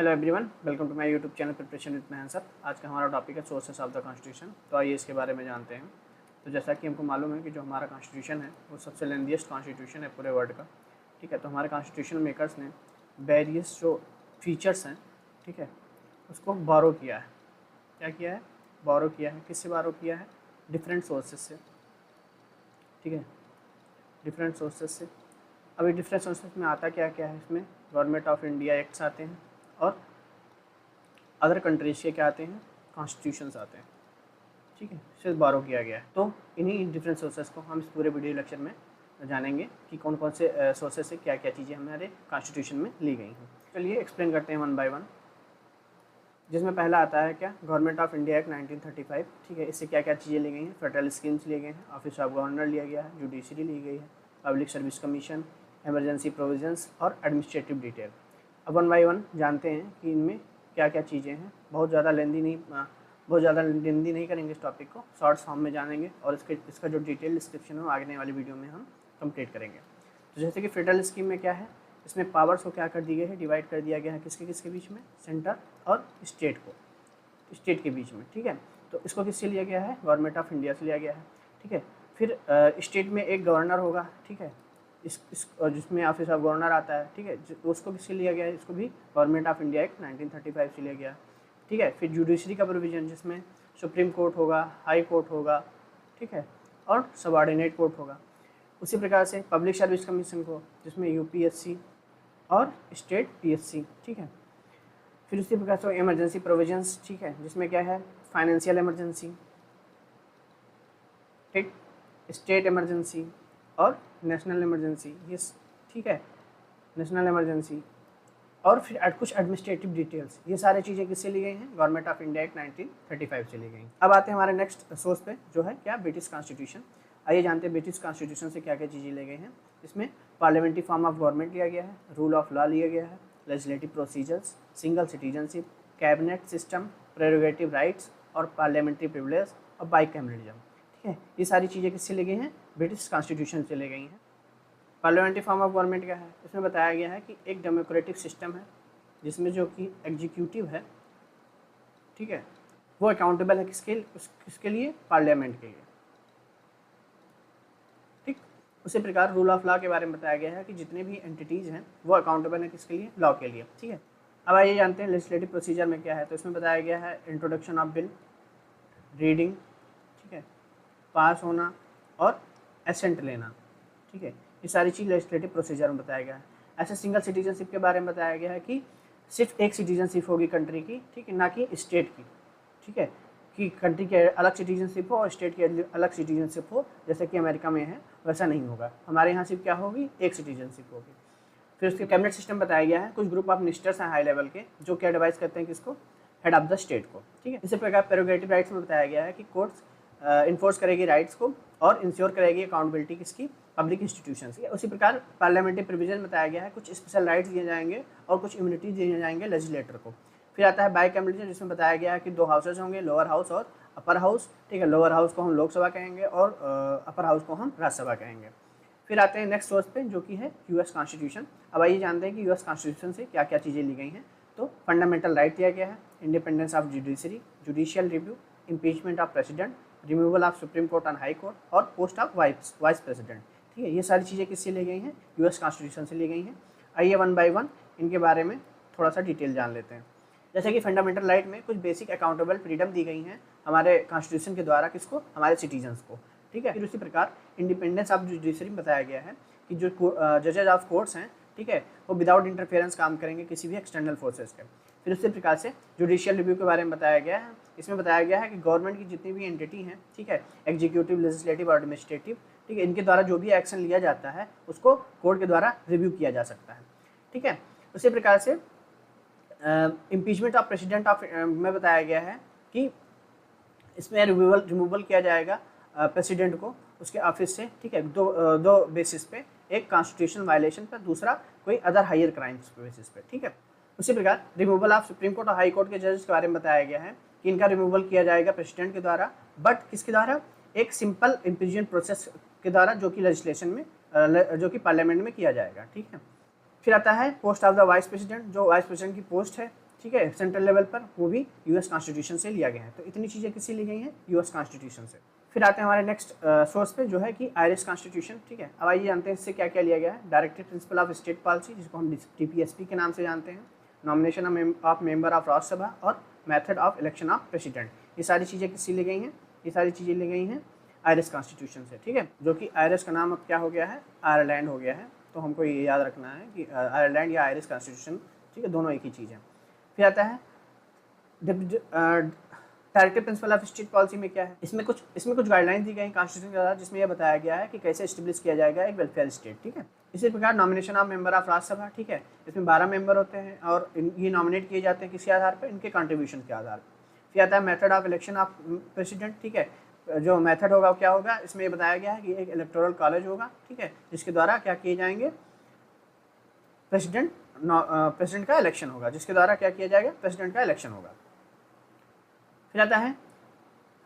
Hello everyone, welcome to my YouTube channel preparation with Mehan sir. आज का हमारा topic है सोर्सेस ऑफ द कॉन्स्टिट्यूशन। तो आइए इसके बारे में जानते हैं। तो जैसा कि हमको मालूम है कि जो हमारा कॉन्स्टिट्यूशन है वो सबसे लेंथीएस्ट कॉन्स्टिट्यूशन है पूरे वर्ल्ड का। ठीक है, तो हमारे कॉन्स्टिट्यूशन मेकर्स ने वेरियस जो फीचर्स हैं, ठीक है, उसको बोरो किया है। क्या किया है? बोरो किया है। किससे बोरो किया है? डिफरेंट सोर्सेज से। ठीक है, डिफरेंट सोर्सेज से। अभी डिफरेंट सोर्सेज में आता क्या क्या है? इसमें गवर्नमेंट ऑफ इंडिया एक्ट्स आते हैं और अदर कंट्रीज़ के क्या आते हैं? कॉन्स्टिट्यूशंस आते हैं। ठीक है, सिर्फ बोरो किया गया है। तो इन्हीं डिफरेंट सोर्सेज को हम इस पूरे वीडियो लेक्चर में जानेंगे कि कौन कौन से सोर्सेज से क्या क्या चीज़ें हमारे कॉन्स्टिट्यूशन में ली गई हैं। चलिए एक्सप्लेन करते हैं वन बाय वन। जिसमें पहला आता है क्या? Government of India act 1935। ठीक है, इससे क्या क्या चीज़ें ली गई हैं? फेडरल स्कीम्स लिए गए हैं, ऑफिस ऑफ गवर्नर लिया गया है, जुडिशरी ली गई है, public service commission, emergency provisions और एडमिनिस्ट्रेटिव डिटेल। अब वन बाय वन जानते हैं कि इनमें क्या क्या चीज़ें हैं। बहुत ज़्यादा लेंदी नहीं करेंगे इस टॉपिक को, शॉर्ट्स फॉर्म में जानेंगे और इसका जो डिटेल डिस्क्रिप्शन है वो आगे वाली वीडियो में हम कंप्लीट करेंगे। तो जैसे कि फेडरल स्कीम में क्या है, इसमें पावर्स को क्या कर दी गई है? डिवाइड कर दिया गया है किसके किसके बीच में? सेंटर और स्टेट के बीच में। ठीक है, तो इसको किससे लिया गया है? गवर्नमेंट ऑफ इंडिया से लिया गया है। ठीक है, फिर स्टेट में एक गवर्नर होगा। ठीक है, इस जिसमें ऑफिस ऑफ गवर्नर आता है। ठीक है, उसको किससे लिया गया है? इसको भी गवर्नमेंट ऑफ इंडिया एक्ट 1935 से लिया गया। ठीक है, फिर जुडिशरी का प्रोविजन जिसमें सुप्रीम कोर्ट होगा, हाई कोर्ट होगा, ठीक है, और सबऑर्डिनेट कोर्ट होगा। उसी प्रकार से पब्लिक सर्विस कमीशन को जिसमें यूपीएससी और स्टेट पीएससी। ठीक है, फिर उसी प्रकार से इमरजेंसी प्रोविजंस। ठीक है, जिसमें क्या है? फाइनेंशियल इमरजेंसी, ठीक, स्टेट इमरजेंसी और नेशनल इमरजेंसी। ये ठीक है, नेशनल इमरजेंसी और फिर कुछ एडमिनिस्ट्रेटिव डिटेल्स। ये सारी चीज़ें किससे ली गई हैं? गवर्नमेंट ऑफ इंडिया एक्ट 1935 से ली गई। अब आते हैं हमारे नेक्स्ट सोर्स पे, जो है क्या? British constitution. आइए जानते हैं ब्रिटिश कॉन्स्टिट्यूशन से क्या क्या चीज़ें ली गई हैं। इसमें पार्लियामेंट्री फॉर्म ऑफ गवर्नमेंट लिया गया है, रूल ऑफ लॉ लिया गया है, legislative procedures, single citizenship, cabinet system, prerogative rights और पार्लियामेंट्री प्रिविलेज और बाइकैमरलिज्म। ठीक है, ये सारी चीज़ें किससे ली गई हैं? ब्रिटिश कॉन्स्टिट्यूशन से ली गई हैं। पार्लियामेंट्री फॉर्म ऑफ गवर्नमेंट क्या है? इसमें बताया गया है कि एक डेमोक्रेटिक सिस्टम है जिसमें जो कि एग्जीक्यूटिव है, ठीक है, वो अकाउंटेबल है किसके लिए? पार्लियामेंट के लिए। ठीक, उसी प्रकार रूल ऑफ लॉ के बारे में बताया गया है कि जितने भी एंटिटीज़ हैं वो अकाउंटेबल है किसके लिए? लॉ के लिए। ठीक है, अब आइए जानते हैं लेजिस्लेटिव प्रोसीजर में क्या है। तो इसमें बताया गया है इंट्रोडक्शन ऑफ बिल, रीडिंग, ठीक है, पास होना और एसेंट लेना। ठीक है, ये सारी चीज़ लेजिस्लेटिव प्रोसीजर में बताया गया है। ऐसे सिंगल सिटीजनशिप के बारे में बताया गया है कि सिर्फ एक सिटीजनशिप होगी कंट्री की, ठीक है, ना कि स्टेट की। ठीक है, कि कंट्री के अलग सिटीजनशिप हो और स्टेट की अलग सिटीजनशिप हो, जैसे कि अमेरिका में है, वैसा नहीं होगा। हमारे यहाँ सिर्फ क्या होगी? एक सिटीजनशिप होगी। फिर उसके कैबिनेट सिस्टम बताया गया है। कुछ ग्रुप ऑफ मिनिस्टर्स हैं हाई लेवल के जो क्या एडवाइस करते हैं किसको? हेड ऑफ द स्टेट को। ठीक है, इसी प्रकार प्रेरोगेटिव राइट्स में बताया गया है कि कोर्ट्स इन्फोर्स करेगी राइट्स को और इंश्योर करेगी अकाउंटेबिलिटी किसकी? पब्लिक इंस्टीट्यूशंस की। उसी प्रकार पार्लियामेंट्री प्रोविजन बताया गया है, कुछ स्पेशल राइट्स दिए जाएंगे और कुछ इम्यूनिटीज दिए जाएंगे लेजिस्लेटर को। फिर आता है बाइकैमरलिज्म, जिसमें बताया गया है कि दो हाउसेज होंगे, लोअर हाउस और अपर हाउस। ठीक है, लोअर हाउस को हम लोकसभा कहेंगे और अपर हाउस को हम राज्यसभा कहेंगे। फिर आते हैं नेक्स्ट सोर्स पे, जो कि है यूएस कॉन्स्टिट्यूशन। अब आइए जानते हैं कि यूएस कॉन्स्टिट्यूशन से क्या क्या चीज़ें ली गई हैं। तो फंडामेंटल राइट दिया गया है, independence of judiciary, judicial review, impeachment of president, removal of supreme court and high court और पोस्ट ऑफ वाइस प्रेसिडेंट। ठीक है, ये सारी चीज़ें किससे ली गई हैं? यूएस कॉन्स्टिट्यूशन से ली गई हैं। आइए वन बाय वन इनके बारे में थोड़ा सा डिटेल जान लेते हैं। जैसे कि फंडामेंटल राइट में कुछ बेसिक अकाउंटेबल फ्रीडम दी गई हैं हमारे कॉन्स्टिट्यूशन के द्वारा, किसको? हमारे सिटीजन्स को। ठीक है, फिर उसी प्रकार इंडिपेंडेंस ऑफ जुडिशरी में बताया गया है कि जो जजेज ऑफ कोर्ट्स हैं, ठीक है, वो विदाउट इंटरफेरेंस काम करेंगे किसी भी एक्सटर्नल फोर्सेस के। फिर उसी प्रकार से जुडिशियल रिव्यू के बारे में बताया गया है। इसमें बताया गया है कि गवर्नमेंट की जितनी भी एंटिटी हैं, ठीक है, एग्जीक्यूटिव, लेजिस्लेटिव और एडमिनिस्ट्रेटिव, ठीक है, इनके द्वारा जो भी एक्शन लिया जाता है उसको कोर्ट के द्वारा रिव्यू किया जा सकता है। ठीक है, उसी प्रकार से इम्पीचमेंट ऑफ प्रेसिडेंट ऑफ में बताया गया है कि इसमें रिमूवल किया जाएगा प्रेसिडेंट को उसके ऑफिस से। ठीक है, दो बेसिस पे, एक कॉन्स्टिट्यूशन वायलेशन पर, दूसरा कोई अदर हायर क्राइम्स पे बेसिस पे। ठीक है, उसी प्रकार रिमूवल ऑफ सुप्रीम कोर्ट और हाई कोर्ट के जजेस के बारे में बताया गया है कि इनका रिमूवल किया जाएगा प्रेसिडेंट के द्वारा, बट किसके द्वारा? एक सिंपल इम्पीचमेंट प्रोसेस के द्वारा, जो कि लेजिस्लेशन में जो कि पार्लियामेंट में किया जाएगा। ठीक है, फिर आता है post of the vice president, जो वाइस प्रेसिडेंट की पोस्ट है, ठीक है, सेंट्रल लेवल पर, वो भी यूएस कॉन्स्टिट्यूशन से लिया गया है। तो इतनी चीज़ें किससे ली गई हैं? यूएस कॉन्स्टिट्यूशन से। फिर आते हैं हमारे नेक्स्ट सोर्स पे, जो है कि आयरिश कॉन्स्टिट्यूशन। ठीक है, अब आइए जानते हैं इससे क्या क्या लिया गया है। Directive principle of state policy, जिसको हम DPSP के नाम से जानते हैं, nomination of member of Rajya Sabha, और method of election of president. ये सारी चीज़ें किससे ली गई हैं? ये सारी चीज़ें ली गई हैं आयरिश कॉन्स्टिट्यूशन से। ठीक है, जो कि आयरिश का नाम अब क्या हो गया है? आयरलैंड हो गया है। तो हमको ये याद रखना है कि आयरलैंड या आयरिश कॉन्स्टिट्यूशन, ठीक है, दोनों एक ही चीज़ है। फिर आता है directive principle of state policy में क्या है? इसमें कुछ गाइडलाइंस दी गई कॉन्स्टिट्यूशन के द्वारा, जिसमें यह बताया गया है कि कैसे एस्टेब्लिश किया जाएगा एक वेलफेयर स्टेट। ठीक है, इसी प्रकार nomination of member of Rajya Sabha. ठीक है, इसमें 12 मेंबर होते हैं और ये नॉमिनेट किए जाते हैं किसके आधार पर? इनके कॉन्ट्रीब्यूशन के आधार पर। फिर आता है method of election of president. ठीक है, जो मेथड होगा क्या होगा? इसमें बताया गया है कि एक इलेक्टोरल कॉलेज होगा, ठीक है, जिसके द्वारा क्या किए जाएंगे? प्रेसिडेंट का इलेक्शन होगा, जिसके द्वारा क्या किया जाएगा? प्रेसिडेंट का इलेक्शन होगा। फिर आता है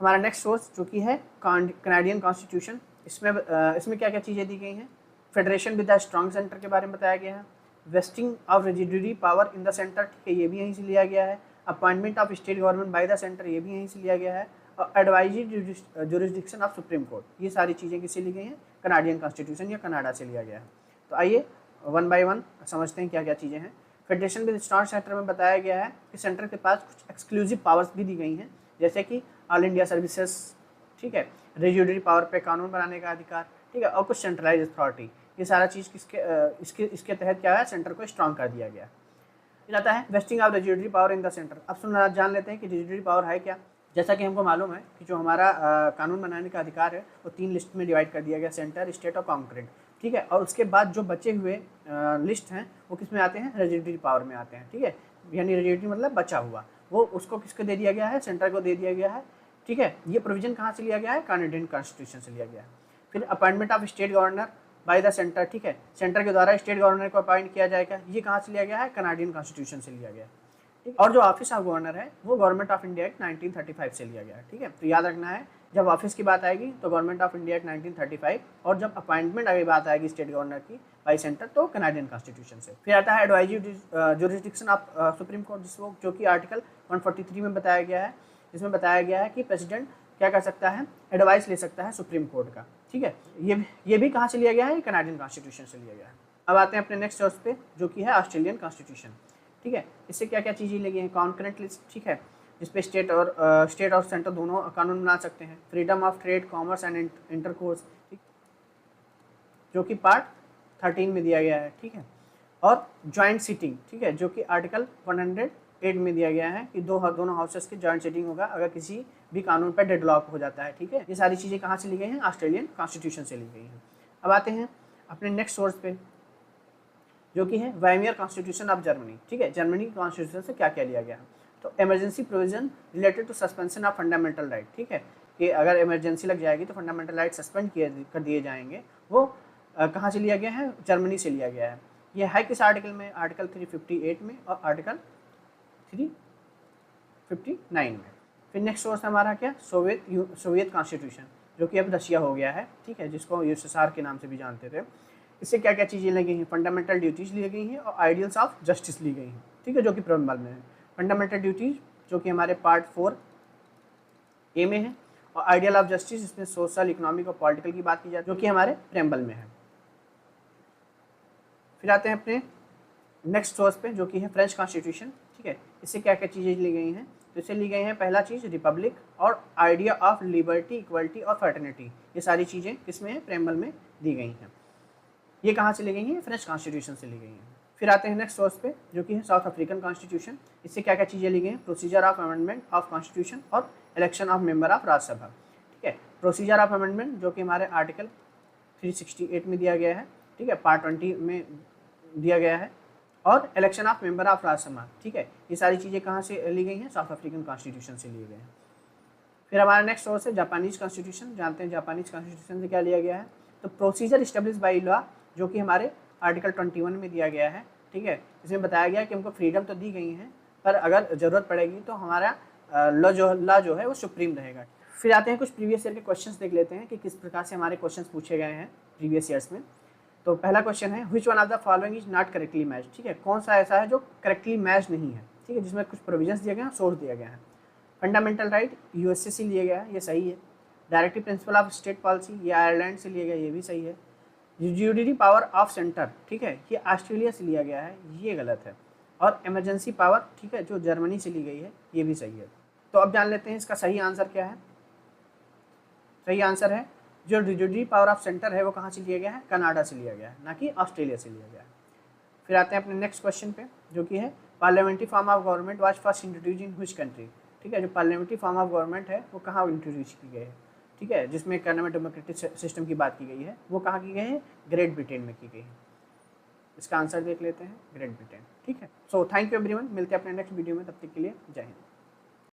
हमारा नेक्स्ट सोर्स, जो कि है कनाडियन कॉन्स्टिट्यूशन। इसमें क्या क्या चीज़ें दी गई हैं? Federation with the strong centre के बारे में बताया गया है। Wasting of residuary power in the centre, ठीक है, ये भी यहीं से लिया गया है। Appointment of state government by the centre, ये भी यहीं से लिया गया है। और advisory jurisdiction of supreme court, ये सारी चीज़ें किससे ली गई हैं? कनाडियन कॉन्स्टिट्यूशन या कनाडा से लिया गया है। तो आइए वन बाय वन समझते हैं क्या क्या चीज़ें हैं। फेडरेशन विद स्ट्रॉन्ग सेंटर में बताया गया है कि सेंटर के पास कुछ एक्सक्लूसिव पावर्स भी दी गई हैं, जैसे कि ऑल इंडिया सर्विसेज, ठीक है, रेजिडरी पावर पे कानून बनाने का अधिकार, ठीक है, और कुछ सेंट्रलाइज अथॉरिटी। ये सारा चीज़ इसके तहत क्या है? सेंटर को स्ट्रॉन्ग कर दिया गया। फिर आता है wasting of residuary power in the centre. अब जान लेते हैं कि रेजिडरी पावर है क्या। जैसा कि हमको मालूम है कि जो हमारा कानून बनाने का अधिकार है वो 3 लिस्ट में डिवाइड कर दिया गया, सेंटर, स्टेट और कॉन्करेंट। ठीक है, और उसके बाद जो बचे हुए लिस्ट हैं वो किस में आते हैं? रेजिडरी पावर में आते हैं। ठीक है, यानी रेजिडरी मतलब बचा हुआ, वो उसको किसको दे दिया गया है? सेंटर को दे दिया गया है। ठीक है, ये प्रोविजन कहाँ से लिया गया है? कनाडियन कॉन्स्टिट्यूशन से लिया गया है। फिर appointment of state governor by the centre, ठीक है, सेंटर के द्वारा स्टेट गवर्नर को अपॉइंट किया जाएगा, ये कहाँ से लिया गया है? कनाडियन कॉन्स्टिट्यूशन से लिया गया है। ठीक, और जो ऑफिस ऑफ गवर्नर है वो गवर्नमेंट ऑफ इंडिया एक्ट 1935 से लिया गया है। ठीक है, तो याद रखना है, जब ऑफिस की बात आएगी तो गवर्नमेंट ऑफ इंडिया एक्ट 1935, और जब अपॉइंटमेंट की बात आएगी स्टेट गवर्नर की बाई सेंटर तो कनाडियन कॉन्स्टिट्यूशन से। फिर आता है advisory jurisdiction of supreme court, जो कि आर्टिकल 143 में बताया गया है, जिसमें बताया गया है कि प्रेसिडेंट क्या कर सकता है? एडवाइस ले सकता है सुप्रीम कोर्ट का। ठीक है, ये भी कहाँ से लिया गया है? कनाडियन कॉन्स्टिट्यूशन से लिया गया है। अब आते हैं अपने नेक्स्ट सोर्स पे, जो कि है ऑस्ट्रेलियन कॉन्स्टिट्यूशन। ठीक है, इससे क्या क्या चीज़ें लगी हैं? कॉन्करेंट लिस्ट, ठीक है, जिसपे स्टेट और सेंटर दोनों कानून बना सकते हैं। Freedom of trade, commerce and intercourse, ठीक, जो कि पार्ट 13 में दिया गया है। ठीक है, और जॉइंट सीटिंग, ठीक है, जो कि आर्टिकल 108 में दिया गया है कि दोनों हाउसेस की जॉइंट सीटिंग होगा अगर किसी भी कानून पर डेडलॉक हो जाता है। ठीक है, ये सारी चीज़ें कहाँ से ली गई हैं? ऑस्ट्रेलियन कॉन्स्टिट्यूशन से ली गई हैं। अब आते हैं अपने नेक्स्ट सोर्स पे, जो कि है वाइमियर कॉन्स्टिट्यूशन ऑफ जर्मनी। ठीक है, जर्मनी कॉन्स्टिट्यूशन से क्या क्या लिया गया? तो emergency provision related to suspension of fundamental right. ठीक है, कि अगर इमरजेंसी लग जाएगी तो फंडामेंटल राइट सस्पेंड कर दिए जाएंगे, वो कहाँ से लिया गया है? जर्मनी से लिया गया है। ये है किस आर्टिकल में? आर्टिकल 358 में और आर्टिकल 359 में। फिर नेक्स्ट सोर्स हमारा क्या? सोवियत कॉन्स्टिट्यूशन, जो कि अब रशिया हो गया है। ठीक है, जिसको यूएसएसआर के नाम से भी जानते थे। इससे क्या क्या चीज़ें लगी हैं? फंडामेंटल ड्यूटीज़ ली गई हैं और आइडियल्स ऑफ जस्टिस ली गई हैं। ठीक है, जो कि प्रेम्बल में है। फंडामेंटल ड्यूटीज जो कि हमारे पार्ट 4A में है, और आइडियल ऑफ जस्टिस इसमें सोशल, इकोनॉमिक और पॉलिटिकल की बात की जाती है, जो कि हमारे प्रेम्बल में है। फिर आते हैं अपने नेक्स्ट सोर्स पे, जो कि है फ्रेंच कॉन्स्टिट्यूशन। ठीक है, इससे क्या क्या चीज़ें ली गई हैं? तो इससे ली गई हैं पहला चीज़ रिपब्लिक और आइडिया ऑफ लिबर्टी, इक्वलिटी और फर्टर्निटी। ये सारी चीज़ें किसमें है? प्रेम्बल में दी गई हैं। ये कहाँ से ली गई हैं? फ्रेंच कॉन्स्टिट्यूशन से ली गई हैं। फिर आते हैं नेक्स्ट सोर्स पे, जो कि है साउथ अफ्रीकन कॉन्स्टिट्यूशन। इससे क्या क्या चीज़ें ली गई हैं? Procedure of amendment of constitution और election of member of Rajya Sabha. ठीक है, प्रोसीजर ऑफ अमेंडमेंट जो कि हमारे आर्टिकल 368 में दिया गया है। ठीक है, पार्ट 20 में दिया गया है, और election of member of Rajya Sabha. ठीक है, ये सारी चीज़ें कहाँ से ली गई हैं? साउथ अफ्रीकन कॉन्स्टिट्यूशन से लिए गए हैं। फिर हमारा नेक्स्ट सोर्स है जापानीज कॉन्स्टिट्यूशन। जानते हैं जापानीज कॉन्स्टिट्यूशन से क्या लिया गया है? तो प्रोसीजर इस्टेब्लिश बाई लॉ, जो कि हमारे आर्टिकल 21 में दिया गया है। ठीक है, इसमें बताया गया कि हमको फ्रीडम तो दी गई है, पर अगर ज़रूरत पड़ेगी तो हमारा लॉ जो है वो सुप्रीम रहेगा। फिर आते हैं कुछ प्रीवियस ईयर के क्वेश्चंस देख लेते हैं कि किस प्रकार से हमारे क्वेश्चंस पूछे गए हैं प्रीवियस ईयर्स में। तो पहला क्वेश्चन है, which one of the following is not correctly match. ठीक है, कौन सा ऐसा है जो करेक्टली मैच नहीं है? ठीक है, जिसमें कुछ प्रोविजंस दिए गए हैं, सोर्स दिया गया है। फंडामेंटल राइट यूएसए से लिया गया है, ये सही है। Directive principle of state policy ये आयरलैंड से लिया गया, ये भी सही है। ज्यूडिशरी पावर ऑफ सेंटर, ठीक है, ये ऑस्ट्रेलिया से लिया गया है, ये गलत है। और इमरजेंसी पावर, ठीक है, जो जर्मनी से ली गई है, ये भी सही है। तो अब जान लेते हैं इसका सही आंसर क्या है। सही आंसर है जो ज्यूडिशरी पावर ऑफ सेंटर है वो कहाँ से लिया गया है, कनाडा से लिया गया है, ना कि ऑस्ट्रेलिया से लिया गया है। फिर आते हैं अपने नेक्स्ट क्वेश्चन पे, जो कि है parliamentary form of government was first introduce in which country. ठीक है, जो पार्लियामेंट्री फॉर्म ऑफ गवर्नमेंट है वो कहाँ इंट्रोड्यूस की गई है, ठीक है, जिसमें इकोनॉमिक डेमोक्रेटिक सिस्टम की बात की गई है, वो कहाँ की गई है, ग्रेट ब्रिटेन में की गई है। इसका आंसर देख लेते हैं, ग्रेट ब्रिटेन। ठीक है, सो थैंक यू एवरीवन, मिलते हैं अपने नेक्स्ट वीडियो में, तब तक के लिए जय हिंद।